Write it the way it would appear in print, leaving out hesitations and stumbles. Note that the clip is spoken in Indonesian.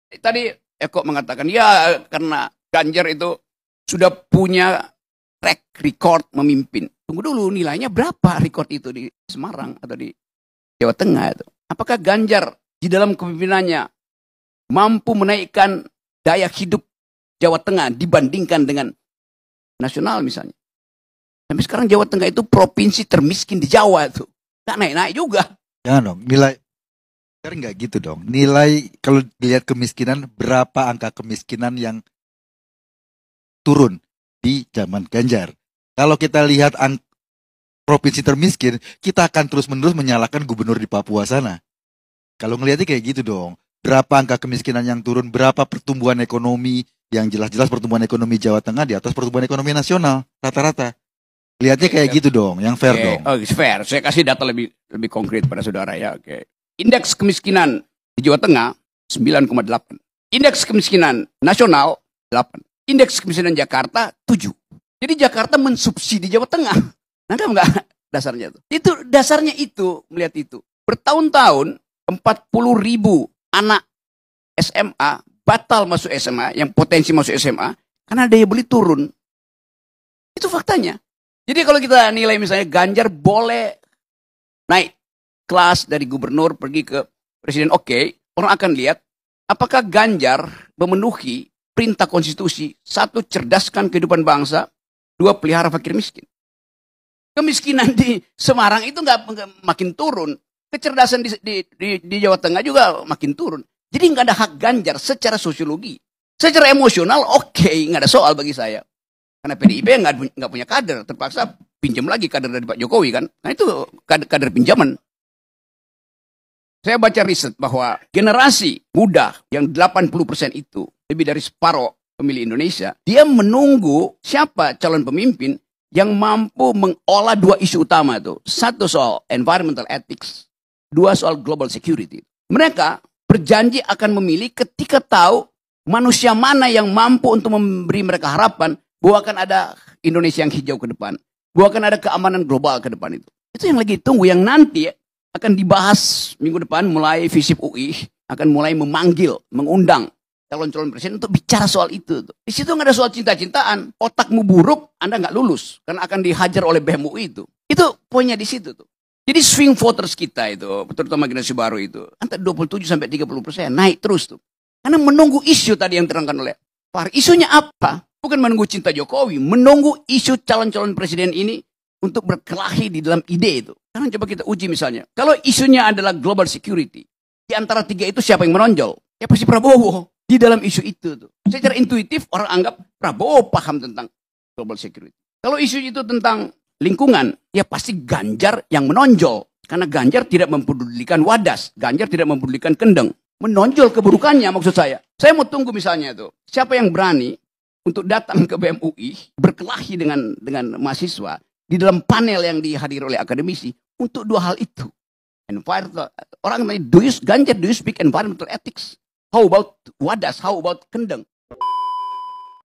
Tadi Eko mengatakan, ya karena Ganjar itu sudah punya track record memimpin. Tunggu dulu, nilainya berapa record itu di Semarang atau di Jawa Tengah itu? Apakah Ganjar di dalam kepemimpinannya mampu menaikkan daya hidup Jawa Tengah dibandingkan dengan nasional misalnya? Sampai sekarang Jawa Tengah itu provinsi termiskin di Jawa itu. Nggak naik-naik juga. Jangan dong, nilai sekarang nggak gitu dong. Nilai kalau dilihat kemiskinan, berapa angka kemiskinan yang turun di zaman Ganjar. Kalau kita lihat provinsi termiskin, kita akan terus-menerus menyalahkan gubernur di Papua sana. Kalau ngelihatnya kayak gitu dong. Berapa angka kemiskinan yang turun, berapa pertumbuhan ekonomi, yang jelas-jelas pertumbuhan ekonomi Jawa Tengah di atas pertumbuhan ekonomi nasional, rata-rata. Lihatnya kayak gitu dong, yang fair dong. Oh, fair. Saya kasih data lebih konkret pada saudara ya. Oke. Indeks kemiskinan di Jawa Tengah 9,8. Indeks kemiskinan nasional 8. Indeks kemiskinan Jakarta 7. Jadi Jakarta mensubsidi Jawa Tengah. Nangkap nggak dasarnya itu? Itu dasarnya itu, melihat itu. Bertahun-tahun 40.000 anak SMA batal masuk SMA, yang potensi masuk SMA, karena daya beli turun. Itu faktanya. Jadi kalau kita nilai misalnya Ganjar boleh naik kelas dari gubernur pergi ke presiden, oke, orang akan lihat apakah Ganjar memenuhi perintah konstitusi. 1, cerdaskan kehidupan bangsa. 2, pelihara fakir miskin. Kemiskinan di Semarang itu nggak makin turun. Kecerdasan di Jawa Tengah juga makin turun. Jadi nggak ada hak Ganjar secara sosiologi. Secara emosional oke, nggak ada soal bagi saya. Karena PDIP nggak punya kader, terpaksa pinjam lagi kader dari Pak Jokowi kan. Nah itu kader pinjaman. Saya baca riset bahwa generasi muda yang 80% itu, lebih dari separuh pemilih Indonesia, dia menunggu siapa calon pemimpin yang mampu mengolah 2 isu utama itu. 1 soal environmental ethics, 2 soal global security. Mereka berjanji akan memilih ketika tahu manusia mana yang mampu untuk memberi mereka harapan bahwa akan ada Indonesia yang hijau ke depan, bahwa akan ada keamanan global ke depan itu. Itu yang lagi tunggu, yang nanti akan dibahas minggu depan mulai FISIP UI akan mulai memanggil, mengundang calon-calon presiden untuk bicara soal itu. Di situ nggak ada soal cinta-cintaan. Otakmu buruk, Anda nggak lulus karena akan dihajar oleh BEM UI itu. Itu poinnya di situ tuh. Jadi swing voters kita itu, terutama generasi baru itu, antara 27-30% naik terus tuh. Karena menunggu isu tadi yang diterangkan oleh Fahri. Isunya apa? Bukan menunggu cinta Jokowi, menunggu isu calon-calon presiden ini untuk berkelahi di dalam ide itu. Karena coba kita uji misalnya. Kalau isunya adalah global security, di antara 3 itu siapa yang menonjol? Ya pasti Prabowo. Di dalam isu itu tuh. Secara intuitif orang anggap Prabowo paham tentang global security. Kalau isu itu tentang lingkungan, ya pasti Ganjar yang menonjol. Karena Ganjar tidak mempedulikan Wadas. Ganjar tidak mempedulikan Kendeng. Menonjol keburukannya maksud saya. Saya mau tunggu misalnya itu. Siapa yang berani untuk datang ke BEM UI berkelahi dengan mahasiswa di dalam panel yang dihadiri oleh akademisi untuk 2 hal itu. Environmental, orang namanya Ganjar, do you speak environmental ethics? How about Wadas? How about Kendeng?